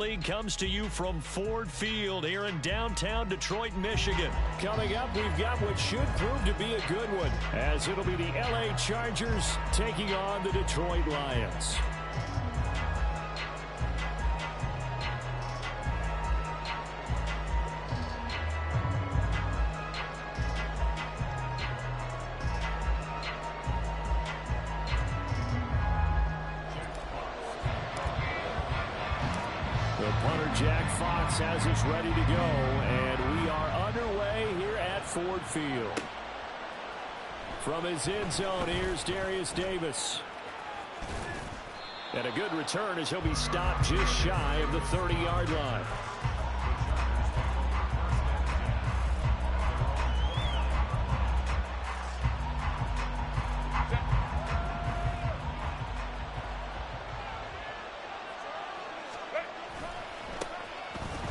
League comes to you from Ford Field here in downtown Detroit, Michigan. Coming up, we've got what should prove to be a good one, as it'll be the LA Chargers taking on the Detroit Lions. Jack Fox has us ready to go, and we are underway here at Ford Field. From his end zone, here's Darius Davis. And a good return as he'll be stopped just shy of the 30-yard line.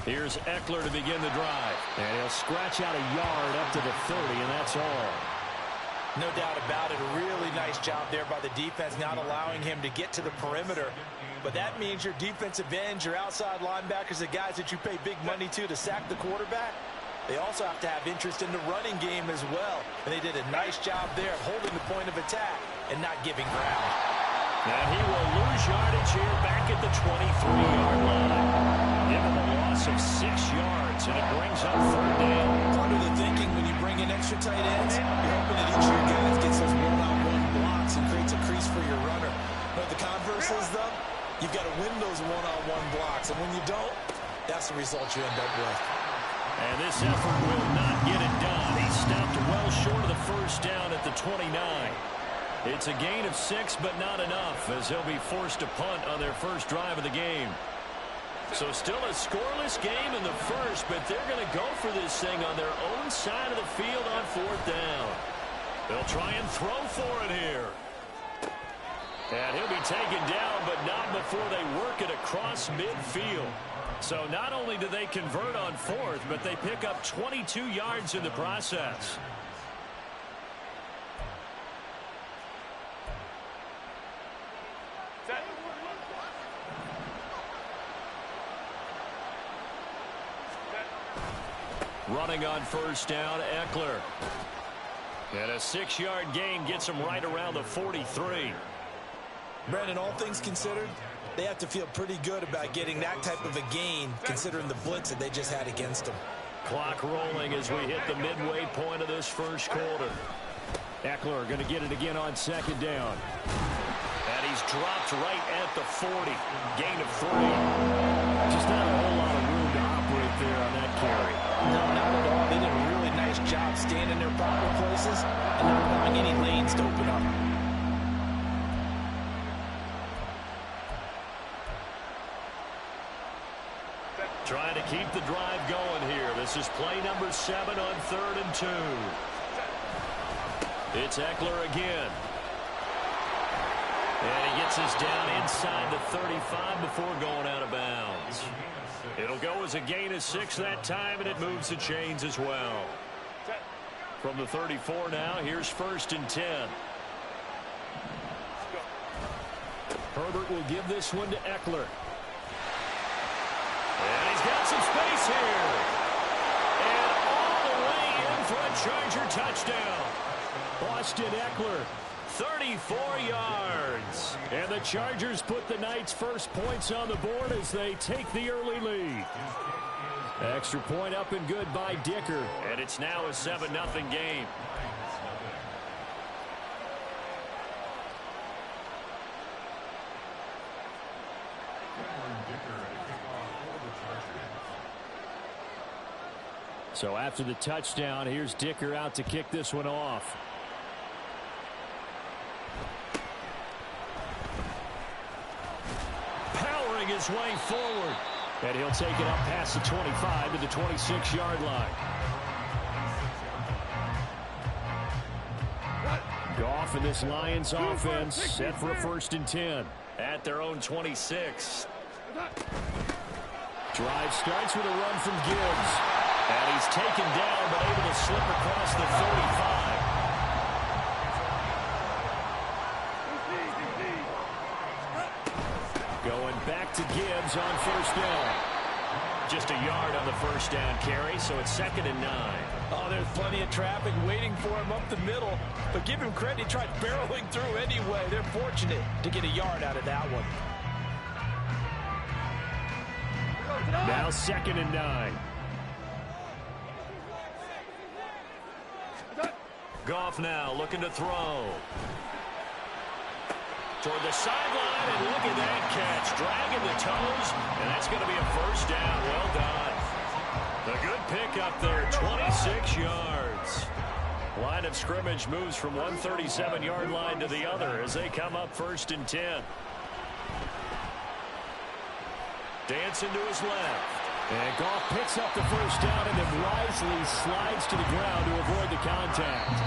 Here's Eckler to begin the drive. And he'll scratch out a yard up to the 30, and that's all. No doubt about it. A really nice job there by the defense, not allowing him to get to the perimeter. But that means your defensive ends, your outside linebackers, the guys that you pay big money to sack the quarterback, they also have to have interest in the running game as well. And they did a nice job there of holding the point of attack and not giving ground. And he will lose yardage here back at the 23-yard line. Give him a loss of 6 yards, and it brings up third down. Part of the thinking when you bring in extra tight ends, you're hoping that each of your guys gets those one-on-one blocks and creates a crease for your runner. But the converse is, though, you've got to win those one-on-one blocks. And when you don't, that's the result you end up with. And this effort will not get it done. He stopped well short of the first down at the 29. It's a gain of 6, but not enough, as he'll be forced to punt on their first drive of the game. So still a scoreless game in the first, but they're going to go for this thing on their own side of the field on fourth down. They'll try and throw for it here. And he'll be taken down, but not before they work it across midfield. So not only do they convert on fourth, but they pick up 22 yards in the process. Running on first down, Eckler. And a 6-yard gain gets him right around the 43. Brandon, all things considered, they have to feel pretty good about getting that type of a gain, considering the blitz that they just had against them. Clock rolling as we hit the midway point of this first quarter. Eckler going to get it again on second down. And he's dropped right at the 40. Gain of 3. Just not a whole lot of room to operate there on that carry. No, not at all. They did a really nice job staying in their proper places and not allowing any lanes to open up. Trying to keep the drive going here. This is play number 7 on 3rd and 2. It's Eckler again. And he gets us down inside the 35 before going out of bounds. It'll go as a gain of 6 that time, and it moves the chains as well. From the 34 now, here's 1st and 10. Herbert will give this one to Eckler. And he's got some space here. And all the way in for a Charger touchdown. Austin Eckler, 34 yards. And the Chargers put the Knights' first points on the board as they take the early lead. Extra point up and good by Dicker. And it's now a 7-0 game. So after the touchdown, here's Dicker out to kick this one off. Powering his way forward. And he'll take it up past the 25 to the 26-yard line. Goff and this Lions offense set for a 1st and 10 at their own 26. Drive starts with a run from Gibbs. And he's taken down, but able to slip across the 35. Going back to Gibbs. moves on first down. Just a yard on the first down carry, so it's 2nd and 9. Oh, there's plenty of traffic waiting for him up the middle. But give him credit, he tried barreling through anyway. They're fortunate to get a yard out of that one. Now 2nd and 9. Goff now looking to throw. Toward the sideline, and look at that catch. Dragging the toes, and that's going to be a first down. Well done. A good pick up there, 26 yards. Line of scrimmage moves from one 37-yard line to the other as they come up 1st and 10. Dancing to his left. And Goff picks up the first down and then wisely slides to the ground to avoid the contact.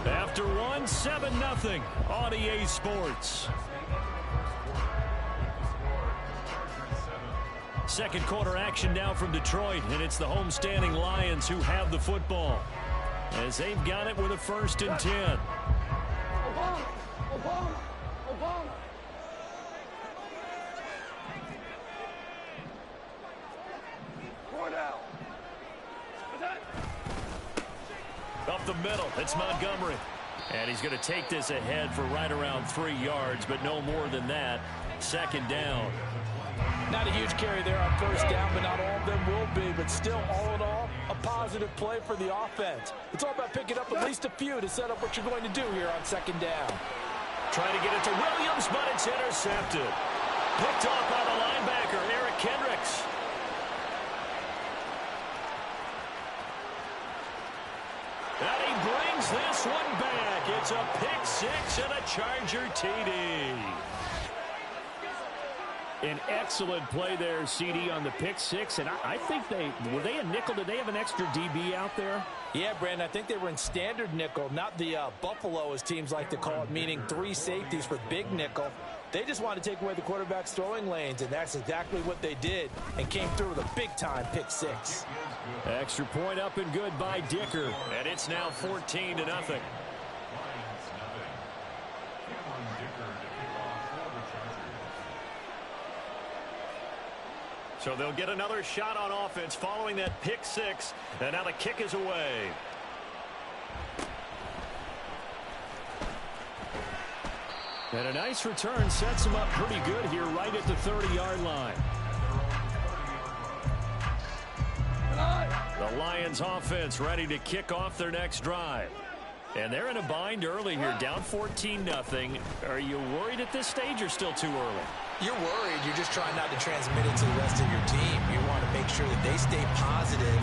After one, 7-0 on EA Sports. Second quarter action now from Detroit, and it's the homestanding Lions who have the football as they've got it with a 1st and 10. Up the middle, it's Montgomery. And he's going to take this ahead for right around 3 yards, but no more than that. 2nd down. Not a huge carry there on first down, but not all of them will be. But still, all in all, a positive play for the offense. It's all about picking up at least a few to set up what you're going to do here on 2nd down. Trying to get it to Williams, but it's intercepted. Picked off by the linebacker, Eric Kendricks. And he brings this one back. It's a pick six and a Charger TD. An excellent play there, CD, on the pick six. And I think were they a nickel? Did they have an extra DB out there? Yeah, Brandon, I think they were in standard nickel, not the Buffalo, as teams like to call it, meaning 3 safeties for big nickel. They just wanted to take away the quarterback's throwing lanes, and that's exactly what they did and came through with a big-time pick six. Extra point up and good by Dicker. And it's now 14-0. So they'll get another shot on offense following that pick six. And now the kick is away. And a nice return sets him up pretty good here right at the 30-yard line. The Lions offense ready to kick off their next drive. And they're in a bind early here, down 14-0. Are you worried at this stage or still too early? You're worried. You're just trying not to transmit it to the rest of your team. You want to make sure that they stay positive.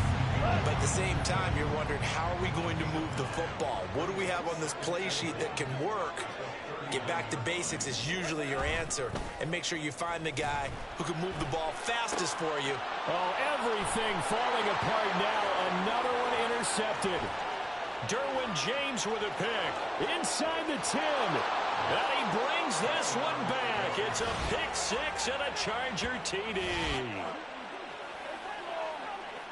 But at the same time, you're wondering, how are we going to move the football? What do we have on this play sheet that can work? Get back to basics is usually your answer. And make sure you find the guy who can move the ball fastest for you. Oh, everything falling apart now. Another one intercepted. Derwin James with a pick. Inside the 10. And he brings this one back. It's a pick six and a Charger TD.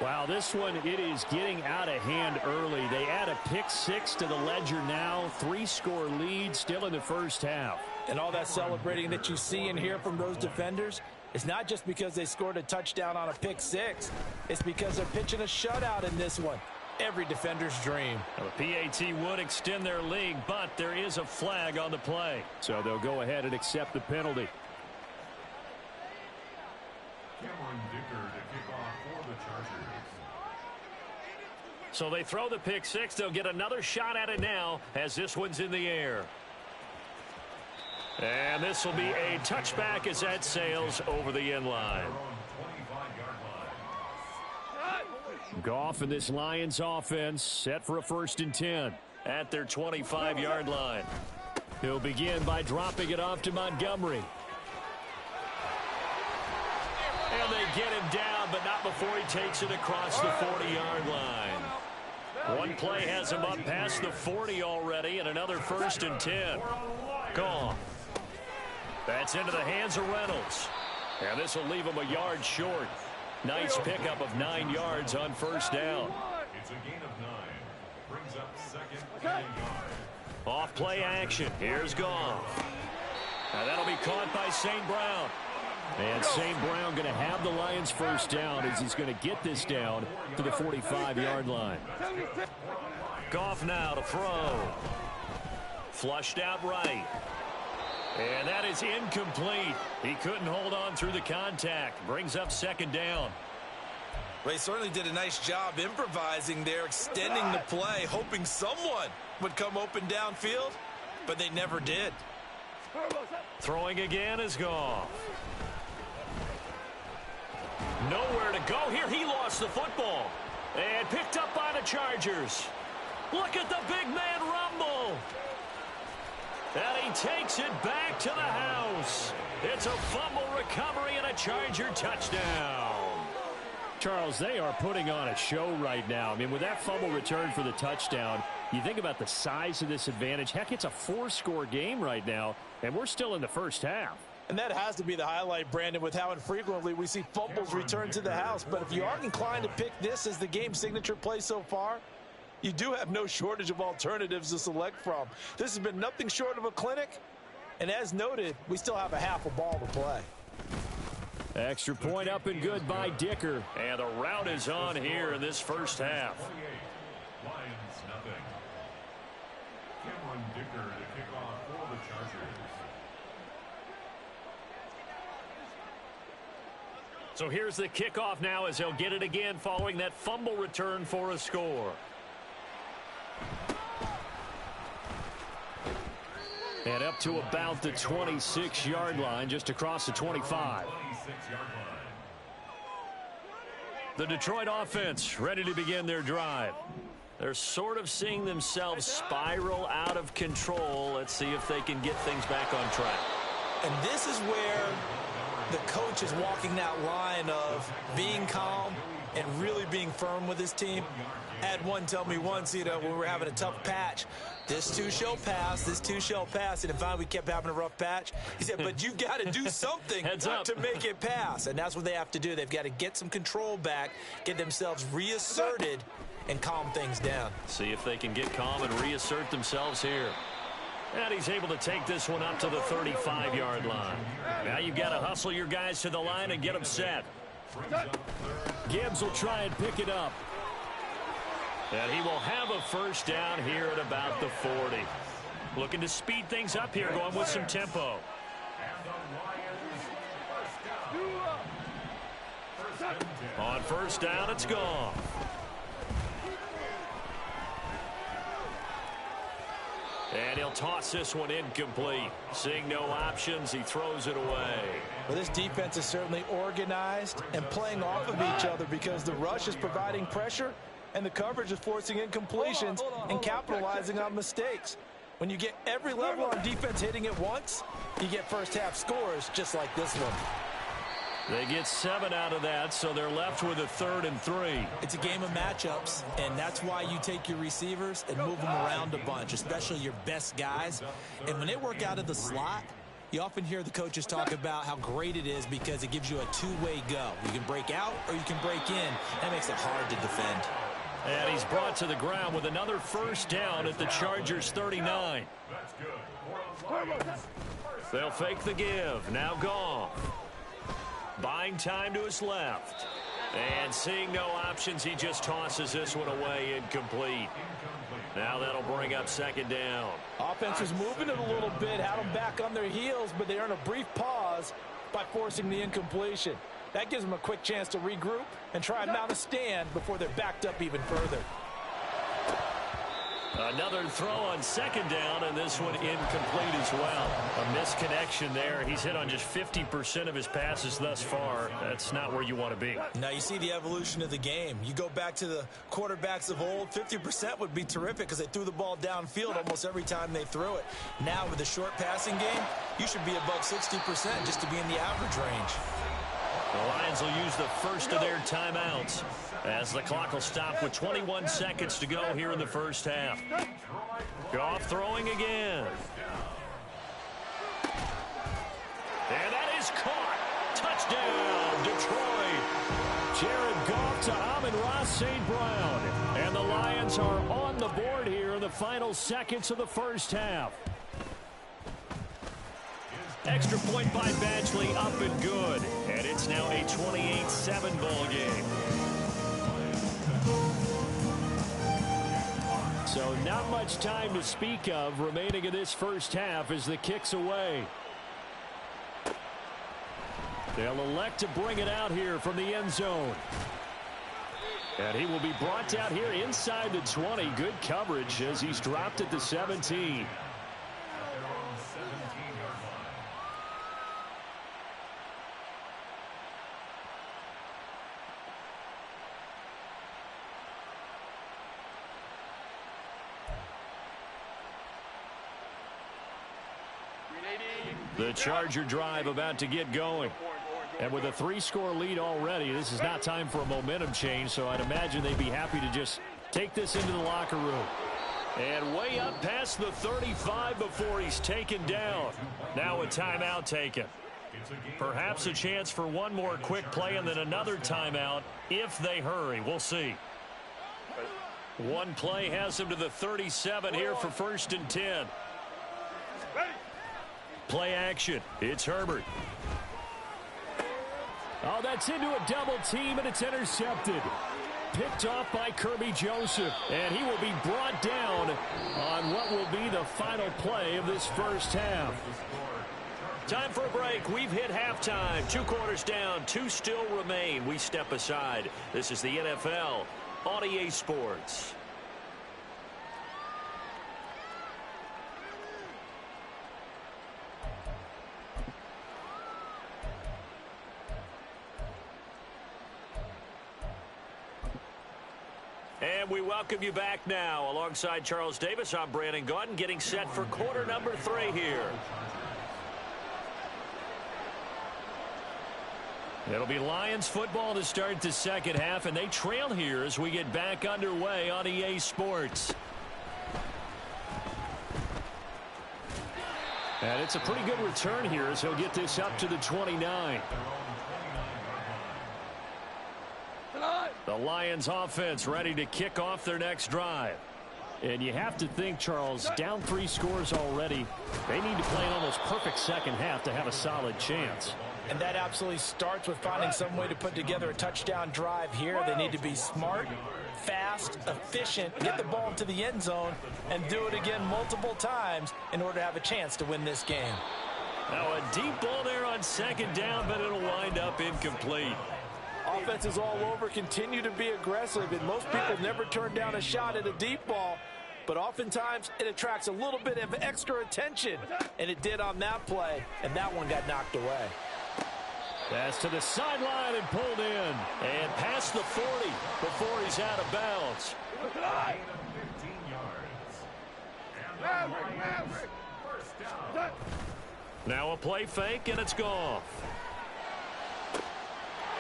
Wow, this one, it is getting out of hand early. They add a pick six to the ledger now. 3-score lead still in the first half. And all that celebrating that you see and hear from those defenders, it's not just because they scored a touchdown on a pick six. It's because they're pitching a shutout in this one. Every defender's dream. Well, the PAT would extend their lead, but there is a flag on the play. So they'll go ahead and accept the penalty. So they throw the pick six. They'll get another shot at it now as this one's in the air. And this will be a touchback as that sails over the end line. Goff and this Lions offense set for a 1st and 10 at their 25-yard line. He'll begin by dropping it off to Montgomery. And they get him down, but not before he takes it across the 40-yard line. One play has him up past the 40 already, and another 1st and 10. Goff. That's into the hands of Reynolds. And this will leave him a yard short. Nice pickup of 9 yards on first down. It's a gain of 9. Brings up 2nd and a yard. Off play action. Here's Goff. Now that'll be caught by St. Brown. And St. Brown going to have the Lions first down as he's going to get this down to the 45-yard line. Goff now to throw. Flushed out right. And that is incomplete. He couldn't hold on through the contact. Brings up second down. Well, he certainly did a nice job improvising there, extending the play, hoping someone would come open downfield, but they never did. Throwing again is Goff. Nowhere to go here. He lost the football. And picked up by the Chargers. Look at the big man rumble. And he takes it back to the house. It's a fumble recovery and a Charger touchdown. Charles, they are putting on a show right now. I mean, with that fumble return for the touchdown, you think about the size of this advantage. Heck, it's a 4-score game right now, and we're still in the first half. And that has to be the highlight, Brandon, with how infrequently we see fumbles return to the house. But if you are inclined to pick this as the game signature play so far, you do have no shortage of alternatives to select from. This has been nothing short of a clinic. And as noted, we still have a half a ball to play. Extra point up and good by Dicker. And the route is on here in this first half. Lions nothing. Cameron Dicker to kick off for the Chargers. So here's the kickoff now as he'll get it again following that fumble return for a score. And up to about the 26-yard line, just across the 25. The Detroit offense ready to begin their drive. They're sort of seeing themselves spiral out of control. Let's see if they can get things back on track. And this is where the coach is walking that line of being calm and really being firm with his team. I had one tell me once, when we were having a tough patch, this too shall pass, this too shall pass. And finally we kept having a rough patch. He said, but you got to do something to make it pass. And that's what they have to do. They've got to get some control back, get themselves reasserted, and calm things down. See if they can get calm and reassert themselves here. And he's able to take this one up to the 35-yard line. Now you've got to hustle your guys to the line and get them set. Gibbs will try and pick it up. And he will have a first down here at about the 40. Looking to speed things up here, going with some tempo. On first down, it's gone. And he'll toss this one incomplete. Seeing no options, he throws it away. Well, this defense is certainly organized and playing off of each other because the rush is providing pressure and the coverage is forcing incompletions and capitalizing on mistakes. When you get every level on defense hitting at once, you get first half scores just like this one. They get 7 out of that, so they're left with a 3rd and 3. It's a game of matchups, and that's why you take your receivers and move them around a bunch, especially your best guys. And when they work out of the slot, you often hear the coaches talk about how great it is because it gives you a two-way go. You can break out or you can break in. That makes it hard to defend. And he's brought to the ground with another first down at the Chargers 39. They'll fake the give. Now gone. Buying time to his left. And seeing no options, he just tosses this one away incomplete. Now that'll bring up second down. Offense was moving it a little bit, had them back on their heels, but they earn a brief pause by forcing the incompletion. That gives them a quick chance to regroup and try and mount a stand before they're backed up even further. Another throw on second down, and this one incomplete as well. A misconnection there. He's hit on just 50% of his passes thus far. That's not where you want to be. Now you see the evolution of the game. You go back to the quarterbacks of old, 50% would be terrific because they threw the ball downfield almost every time they threw it. Now with the short passing game, you should be above 60% just to be in the average range. The Lions will use the first of their timeouts as the clock will stop with 21 seconds to go here in the first half. Goff throwing again. And that is caught. Touchdown, Detroit. Jared Goff to Amon-Ra St. Brown. And the Lions are on the board here in the final seconds of the first half. Extra point by Badgley, up and good. And it's now a 28-7 ball game. So not much time to speak of remaining in this first half as the kick's away. They'll elect to bring it out here from the end zone. And he will be brought down here inside the 20. Good coverage as he's dropped at the 17. The Charger drive about to get going. And with a 3-score lead already, this is not time for a momentum change, so I'd imagine they'd be happy to just take this into the locker room. And way up past the 35 before he's taken down. Now a timeout taken. Perhaps a chance for one more quick play and then another timeout if they hurry. We'll see. One play has him to the 37 here for 1st and 10. Play action. It's Herbert. Oh, that's into a double team, and it's intercepted. Picked off by Kirby Joseph, and he will be brought down on what will be the final play of this first half. Time for a break. We've hit halftime. 2 quarters down, 2 still remain. We step aside. This is the NFL on EA Sports. And we welcome you back now. Alongside Charles Davis, I'm Brandon Gaudin, getting set for quarter number 3 here. It'll be Lions football to start the second half, and they trail here as we get back underway on EA Sports. And it's a pretty good return here as he'll get this up to the 29. The Lions offense ready to kick off their next drive. And you have to think, Charles, down 3 scores already. They need to play an almost perfect second half to have a solid chance. And that absolutely starts with finding some way to put together a touchdown drive here. They need to be smart, fast, efficient, get the ball into the end zone, and do it again multiple times in order to have a chance to win this game. Now a deep ball there on 2nd down, but it'll wind up incomplete. Offenses all over continue to be aggressive, and most people never turn down a shot at a deep ball. But oftentimes, it attracts a little bit of extra attention, and it did on that play, and that one got knocked away. Pass to the sideline and pulled in. And past the 40 before he's out of bounds. 15 yards. First down. Now a play fake, and it's gone.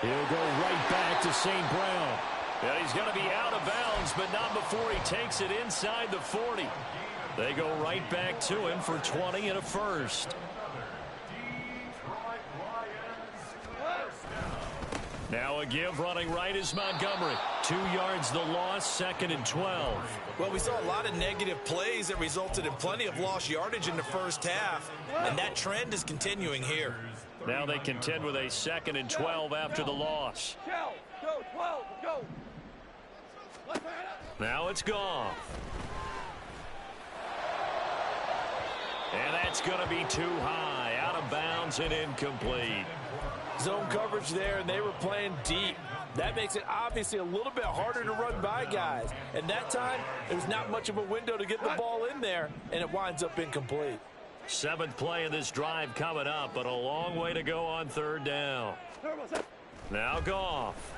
He'll go right back to St. Brown. And he's going to be out of bounds, but not before he takes it inside the 40. They go right back to him for 20 and a first. Now a give running right is Montgomery. 2 yards the loss, 2nd and 12. Well, we saw a lot of negative plays that resulted in plenty of lost yardage in the first half, and that trend is continuing here. Now they contend with a 2nd and 12 after the loss. Go, 12, go. Now it's gone. And that's going to be too high, out of bounds and incomplete. Zone coverage there, and they were playing deep. That makes it obviously a little bit harder to run by guys. And that time, there's not much of a window to get the ball in there, and it winds up incomplete. 7th play of this drive coming up, but a long way to go on 3rd down. Now Goff.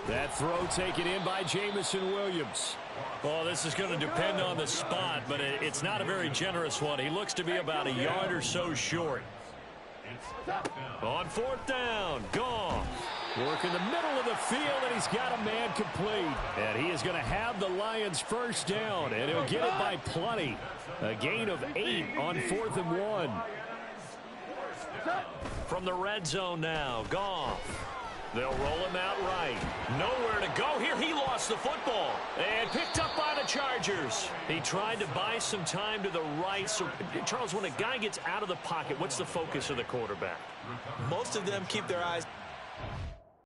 That throw taken in by Jamison Williams. Well, this is going to depend on the spot, but it's not a very generous one. He looks to be about a yard or so short. On 4th down, Goff. Work in the middle of the field, and he's got a man complete. And he is going to have the Lions first down, and he'll get it by plenty. A gain of 8 on 4th and 1. From the red zone now, Goff. They'll roll him out right. Nowhere to go here. He lost the football. And picked up by the Chargers. He tried to buy some time to the right. So, Charles, when a guy gets out of the pocket, what's the focus of the quarterback? Most of them keep their eyes